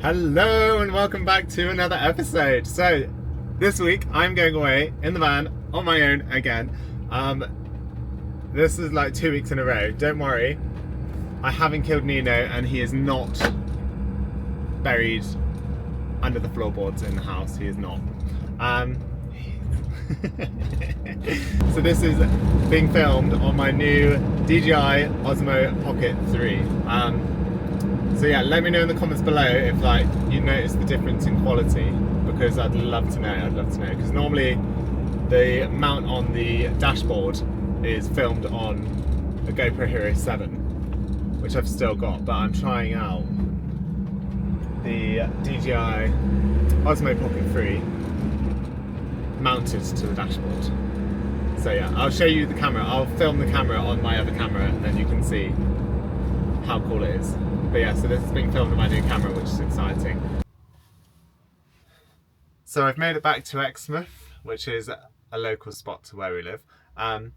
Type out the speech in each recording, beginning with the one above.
Hello and welcome back to another episode. So this week I'm going away in the van on my own again. This is like 2 weeks in a row. Don't worry, I haven't killed Nino and he is not buried under the floorboards in the house. He is not. So this is being filmed on my new DJI Osmo Pocket 3. So yeah, let me know in the comments below if you notice the difference in quality, because I'd love to know. Because normally the mount on the dashboard is filmed on a GoPro Hero 7, which I've still got, but I'm trying out the DJI Osmo Pocket 3 mounted to the dashboard. So yeah, I'll show you the camera. I'll film the camera on my other camera and then you can see how cool it is. But yeah, so this is being filmed on my new camera, which is exciting. So I've made it back to Exmouth, which is a local spot to where we live. I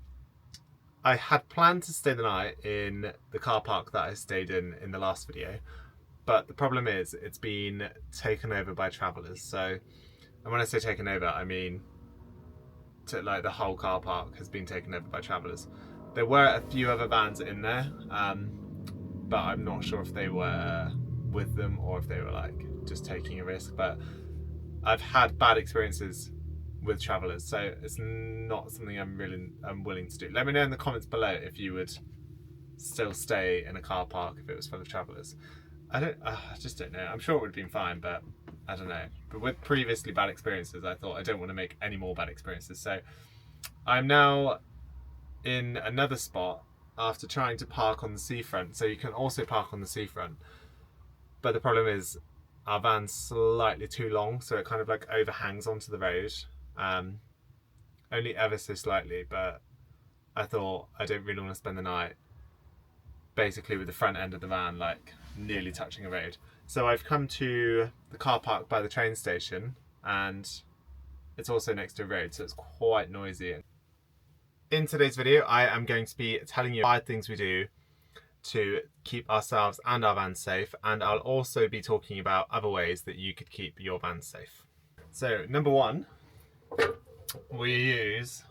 had planned to stay the night in the car park that I stayed in the last video, but the problem is it's been taken over by travellers. So, and when I say taken over, I mean the whole car park has been taken over by travellers. There were a few other vans in there, but I'm not sure if they were with them or if they were just taking a risk. But I've had bad experiences with travellers, so it's not something I'm willing to do. Let me know in the comments below if you would still stay in a car park if it was full of travellers. I just don't know. I'm sure it would have been fine, but I don't know. But with previously bad experiences, I thought I don't want to make any more bad experiences. So I'm now in another spot after trying to park on the seafront. So you can also park on the seafront, but the problem is our van's slightly too long, so it kind of overhangs onto the road, only ever so slightly. But I thought I don't really want to spend the night basically with the front end of the van nearly touching a road. So I've come to the car park by the train station, and it's also next to a road, so it's quite noisy. In today's video, I am going to be telling you 5 things we do to keep ourselves and our van safe, and I'll also be talking about other ways that you could keep your van safe. So number 1, we use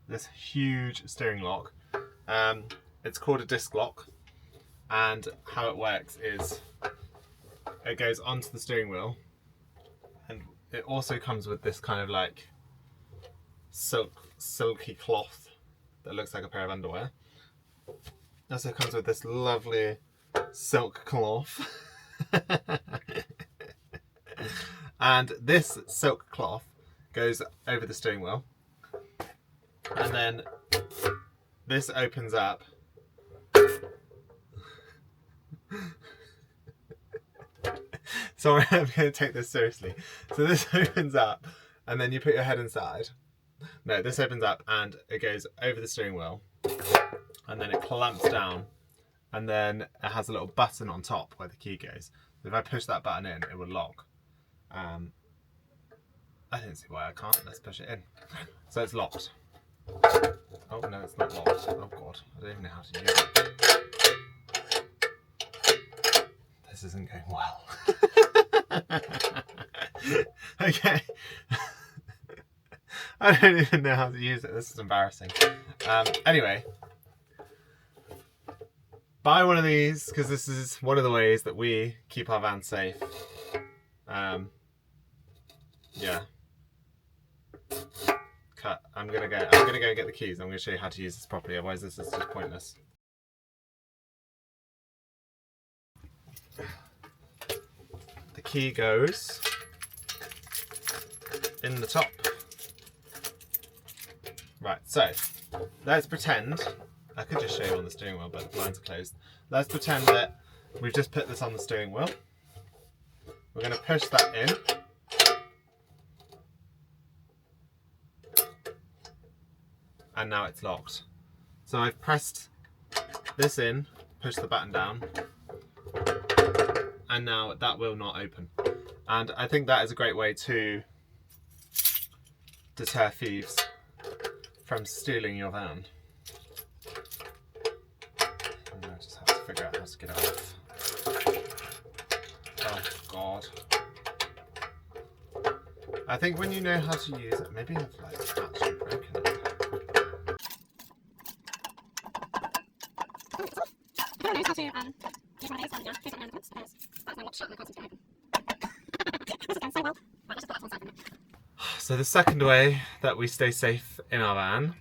this huge steering lock. It's called a disc lock, and how it works is it goes onto the steering wheel, and it also comes with this kind of silky cloth that looks like a pair of underwear. It also comes with this lovely silk cloth. And this silk cloth goes over the steering wheel, and then this opens up. Sorry, I'm going to take this seriously. So this opens up, and then you put your head inside. No, this opens up and it goes over the steering wheel, and then it clamps down, and then it has a little button on top where the key goes. So if I push that button in, it will lock. I don't see why I can't. Let's push it in. So it's locked. Oh no, it's not locked. Oh god, I don't even know how to use it. This isn't going well. Okay. I don't even know how to use it. This is embarrassing. Anyway, buy one of these, because this is one of the ways that we keep our van safe. Yeah. Cut. I'm gonna go and get the keys. I'm gonna show you how to use this properly. Otherwise, this is just pointless. The key goes in the top. Right, so let's pretend, I could just show you on the steering wheel, but the blinds are closed. Let's pretend that we've just put this on the steering wheel. We're going to push that in. And now it's locked. So I've pressed this in, pushed the button down, and now that will not open. And I think that is a great way to deter thieves from stealing your van. And I just have to figure out how to get it off. Oh god. I think when you know how to use it, maybe I've like actually broken it. So the second way that we stay safe in our van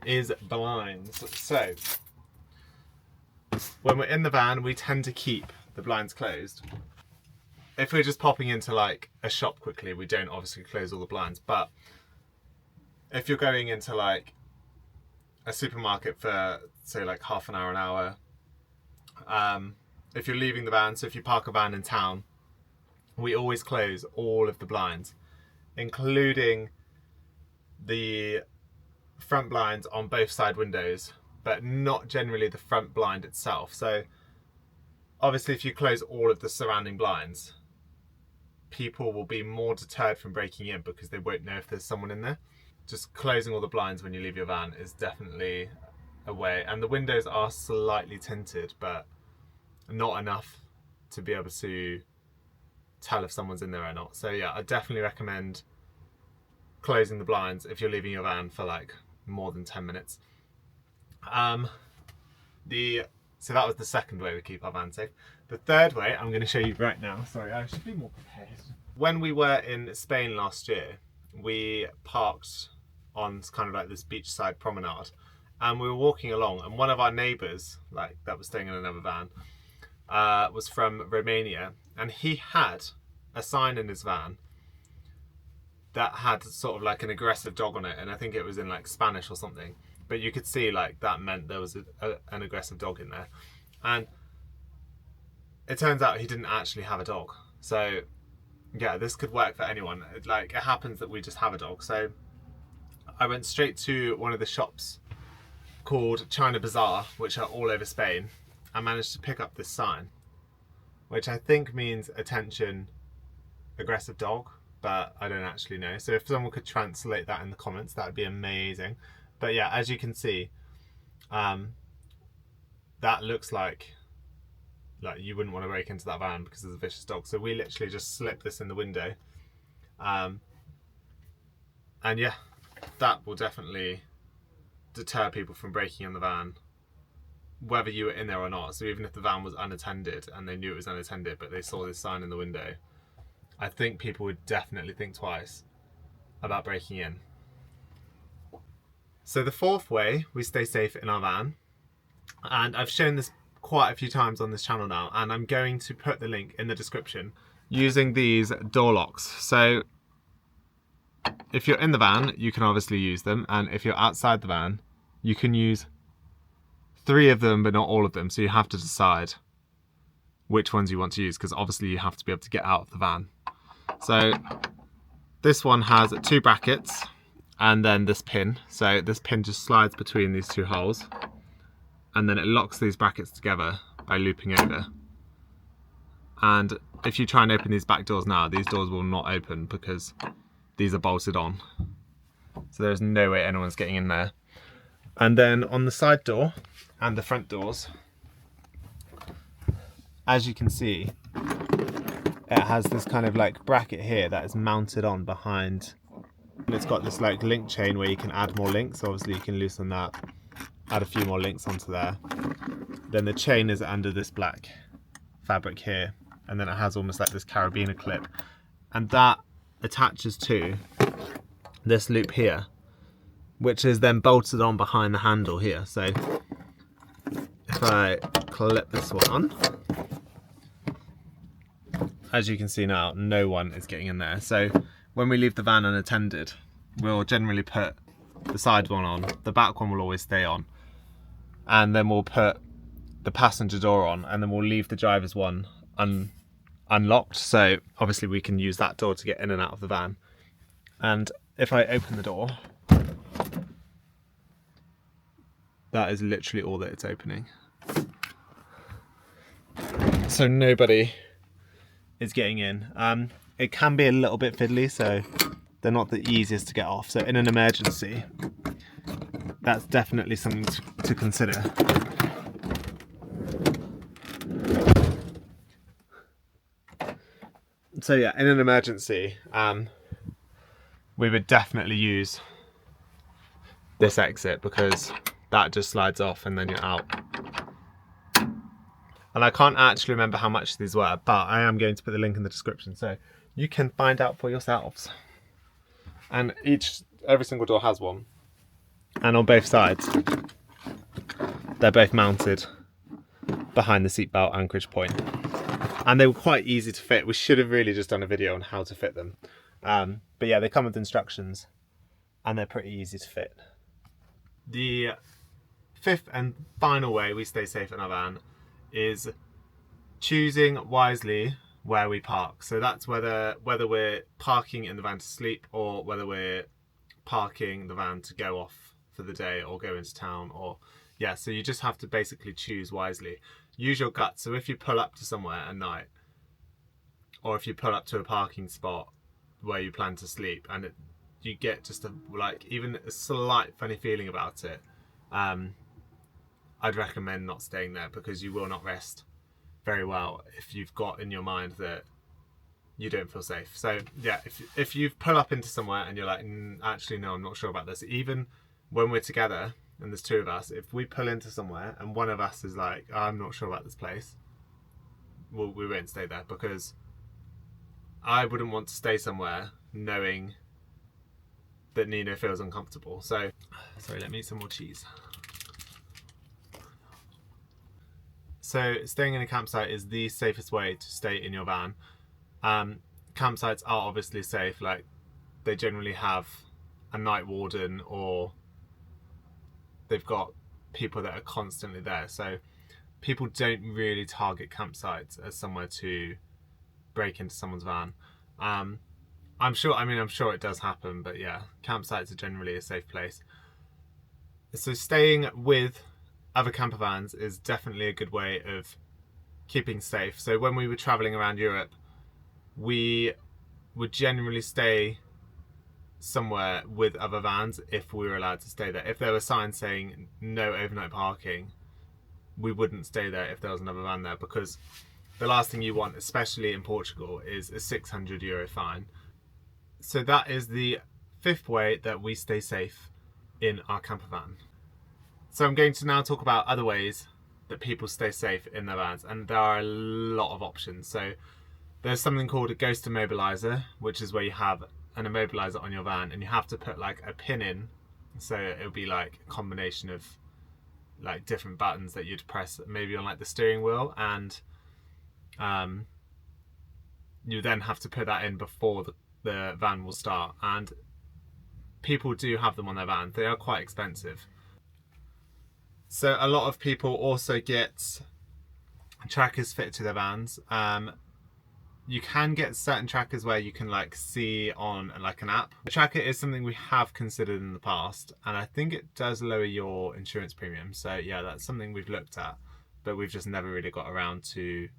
is blinds. So when we're in the van, we tend to keep the blinds closed. If we're just popping into like a shop quickly, we don't obviously close all the blinds. But if you're going into like a supermarket for say like half an hour, if you're leaving the van, so if you park a van in town, we always close all of the blinds, including the front blinds on both side windows, but not generally the front blind itself. So obviously if you close all of the surrounding blinds, people will be more deterred from breaking in because they won't know if there's someone in there. Just closing all the blinds when you leave your van is definitely a way. And the windows are slightly tinted, but not enough to be able to tell if someone's in there or not. So yeah, I definitely recommend closing the blinds if you're leaving your van for like more than 10 minutes. So that was the second way we keep our van safe. The third way I'm going to show you right now. Sorry, I should be more prepared. When we were in Spain last year, we parked on kind of like this beachside promenade, and we were walking along, and one of our neighbours, like that was staying in another van, was from Romania, and he had a sign in his van that had sort of like an aggressive dog on it, and I think it was in like Spanish or something. But you could see like that meant there was an aggressive dog in there. And it turns out he didn't actually have a dog. So yeah, this could work for anyone. It happens that we just have a dog. So I went straight to one of the shops called China Bazaar, which are all over Spain. I managed to pick up this sign, which I think means attention, aggressive dog, but I don't actually know. So if someone could translate that in the comments, that would be amazing. But yeah, as you can see, that looks like you wouldn't want to break into that van because there's a vicious dog. So we literally just slip this in the window. And yeah, that will definitely deter people from breaking in the van, whether you were in there or not. So even if the van was unattended and they knew it was unattended, but they saw this sign in the window, I think people would definitely think twice about breaking in. So the fourth way we stay safe in our van, and I've shown this quite a few times on this channel now, and I'm going to put the link in the description, using these door locks. So if you're in the van, you can obviously use them, and if you're outside the van, you can use 3 of them, but not all of them. So you have to decide which ones you want to use, because obviously you have to be able to get out of the van. So this one has 2 brackets and then this pin. So this pin just slides between these 2 holes, and then it locks these brackets together by looping over. And if you try and open these back doors now, these doors will not open because these are bolted on. So there's no way anyone's getting in there. And then on the side door and the front doors, as you can see, it has this kind of like bracket here that is mounted on behind. And it's got this like link chain where you can add more links. Obviously you can loosen that, add a few more links onto there. Then the chain is under this black fabric here, and then it has almost like this carabiner clip, and that attaches to this loop here, which is then bolted on behind the handle here. So if I clip this one on, as you can see now, no one is getting in there. So when we leave the van unattended, we'll generally put the side one on, the back one will always stay on, and then we'll put the passenger door on, and then we'll leave the driver's one unlocked. So obviously we can use that door to get in and out of the van. And if I open the door, that is literally all that it's opening. So nobody is getting in. It can be a little bit fiddly, so they're not the easiest to get off. So in an emergency, that's definitely something to consider. So yeah, in an emergency, we would definitely use this exit, because that just slides off and then you're out. And I can't actually remember how much these were, but I am going to put the link in the description so you can find out for yourselves. And every single door has one, and on both sides they're both mounted behind the seatbelt anchorage point, and they were quite easy to fit. We should have really just done a video on how to fit them, but yeah, they come with instructions and they're pretty easy to fit. The fifth and final way we stay safe in our van is choosing wisely where we park. So that's whether we're parking in the van to sleep, or whether we're parking the van to go off for the day or go into town, or yeah, so you just have to basically choose wisely. Use your gut. So if you pull up to somewhere at night, or if you pull up to a parking spot where you plan to sleep, and you get just even a slight funny feeling about it, I'd recommend not staying there, because you will not rest very well if you've got in your mind that you don't feel safe. So yeah, if you pull up into somewhere and you're like, actually no, I'm not sure about this, even when we're together and there's two of us, if we pull into somewhere and one of us is like, I'm not sure about this place, we won't stay there, because I wouldn't want to stay somewhere knowing that Nino feels uncomfortable. So, sorry, let me eat some more cheese. So staying in a campsite is the safest way to stay in your van. Campsites are obviously safe, like they generally have a night warden, or they've got people that are constantly there. So people don't really target campsites as somewhere to break into someone's van. I'm sure it does happen, but yeah, campsites are generally a safe place. So staying with other camper vans is definitely a good way of keeping safe. So when we were traveling around Europe, we would generally stay somewhere with other vans if we were allowed to stay there. If there were signs saying no overnight parking, we wouldn't stay there if there was another van there, because the last thing you want, especially in Portugal, is a €600 fine. So that is the fifth way that we stay safe in our camper van. So I'm going to now talk about other ways that people stay safe in their vans, and there are a lot of options. So there's something called a ghost immobilizer, which is where you have an immobilizer on your van and you have to put like a pin in, so it'll be like a combination of like different buttons that you'd press maybe on like the steering wheel, and you then have to put that in before the van will start. And people do have them on their van. They are quite expensive. So a lot of people also get trackers fitted to their vans. You can get certain trackers where you can like see on like an app. The tracker is something we have considered in the past, and I think it does lower your insurance premium. So yeah, that's something we've looked at, but we've just never really got around to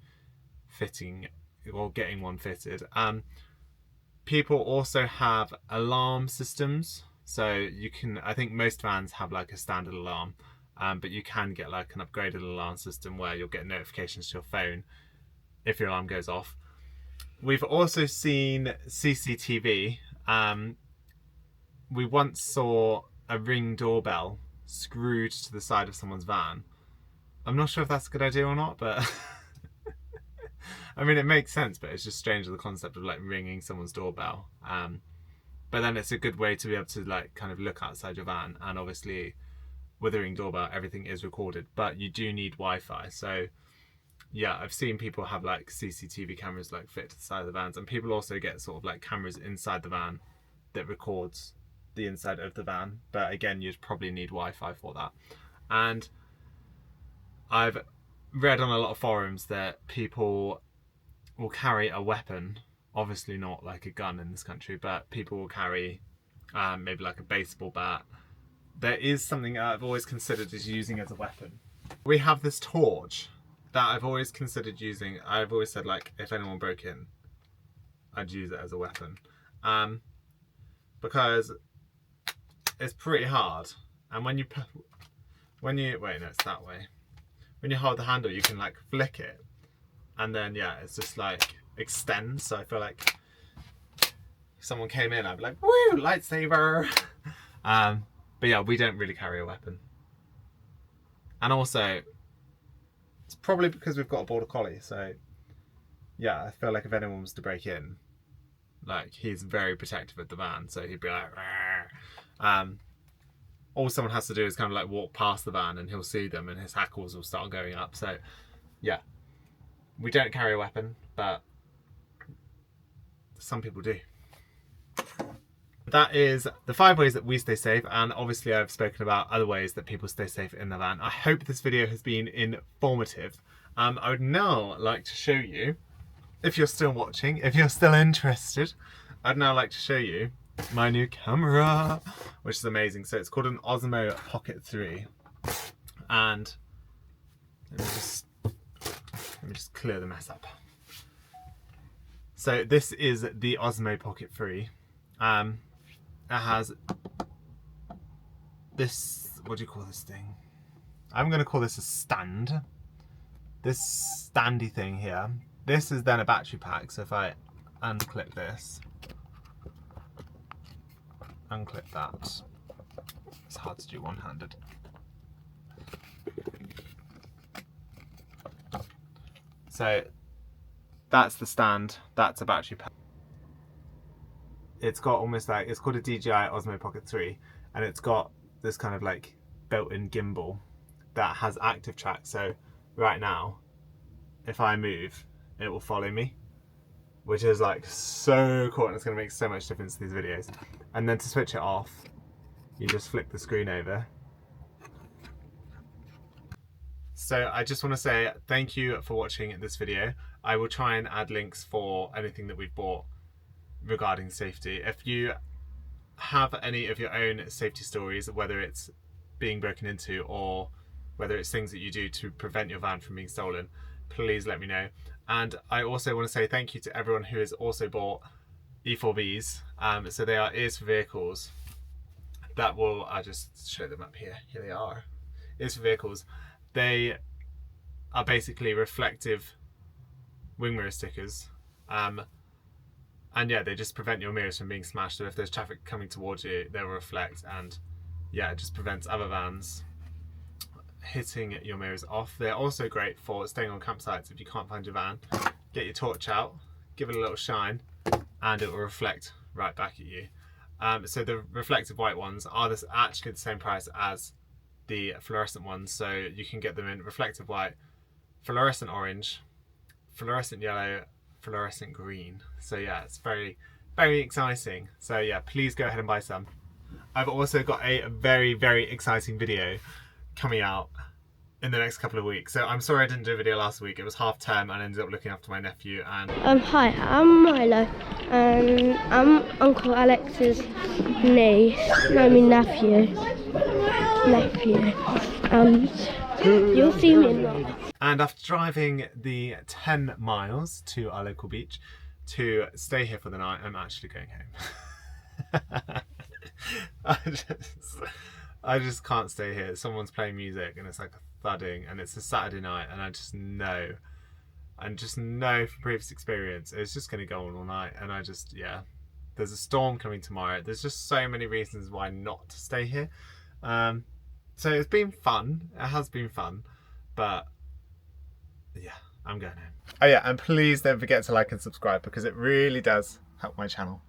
fitting or getting one fitted. People also have alarm systems. So you can, I think most vans have like a standard alarm, but you can get like an upgraded alarm system where you'll get notifications to your phone if your alarm goes off. We've also seen CCTV. We once saw a Ring doorbell screwed to the side of someone's van. I'm not sure if that's a good idea or not, but I mean, it makes sense, but it's just strange, the concept of like ringing someone's doorbell. But then it's a good way to be able to like kind of look outside your van, and obviously with a Ring doorbell everything is recorded, but you do need Wi-Fi. So yeah, I've seen people have like CCTV cameras like fit to the side of the vans, and people also get sort of like cameras inside the van that records the inside of the van, but again, you'd probably need Wi-Fi for that. And I've read on a lot of forums that people will carry a weapon, obviously not like a gun in this country, but people will carry maybe like a baseball bat. There is something I've always considered as using as a weapon. We have this torch that I've always considered using. I've always said like if anyone broke in, I'd use it as a weapon, because it's pretty hard. And when you wait, no, it's that way. When you hold the handle, you can like flick it, and then yeah, it's just like extends. So I feel like if someone came in, I'd be like, woo, lightsaber. But yeah, we don't really carry a weapon. And also, it's probably because we've got a border collie, so yeah, I feel like if anyone was to break in, like, he's very protective of the van, so he'd be like, all someone has to do is kind of like walk past the van and he'll see them and his hackles will start going up. So yeah, we don't carry a weapon, but some people do. That is the 5 ways that we stay safe, and obviously I've spoken about other ways that people stay safe in the van. I hope this video has been informative. I would now like to show you, if you're still watching, if you're still interested, I'd now like to show you my new camera, which is amazing. So it's called an Osmo Pocket 3, and let me just clear the mess up. So this is the Osmo Pocket 3. It has this, what do you call this thing? I'm going to call this a stand. This standy thing here. This is then a battery pack. So if I unclip this, unclip that. It's hard to do one-handed. So that's the stand. That's a battery pack. It's got almost like, it's called a DJI Osmo Pocket 3, and it's got this kind of like built-in gimbal that has active track. So right now, if I move, it will follow me, which is like so cool, and it's going to make so much difference to these videos. And then to switch it off, you just flick the screen over. So I just want to say thank you for watching this video. I will try and add links for anything that we've bought regarding safety. If you have any of your own safety stories, whether it's being broken into or whether it's things that you do to prevent your van from being stolen, please let me know. And I also want to say thank you to everyone who has also bought E4Vs. So they are ears for vehicles. That will, I'll just show them up here. Here they are. Ears for vehicles. They are basically reflective wing mirror stickers. And yeah, they just prevent your mirrors from being smashed. So if there's traffic coming towards you, they will reflect, and yeah, it just prevents other vans hitting your mirrors off. They're also great for staying on campsites. If you can't find your van, get your torch out, give it a little shine, and it will reflect right back at you. So the reflective white ones are actually the same price as the fluorescent ones. So you can get them in reflective white, fluorescent orange, fluorescent yellow, fluorescent green. So yeah, it's very, very exciting. So yeah, please go ahead and buy some. I've also got a very, very exciting video coming out in the next couple of weeks. So I'm sorry I didn't do a video last week. It was half term and I ended up looking after my nephew. And hi, I'm Milo, and I'm Uncle Alex's niece. No, I mean nephew. You'll see me in that. And after driving the 10 miles to our local beach to stay here for the night, I'm actually going home. I just can't stay here. Someone's playing music and it's like thudding, and it's a Saturday night, and I just know from previous experience, it's just going to go on all night. And yeah, there's a storm coming tomorrow. There's just so many reasons why not to stay here. So it's been fun. It has been fun, but yeah, I'm going home. Oh yeah, and please don't forget to like and subscribe, because it really does help my channel.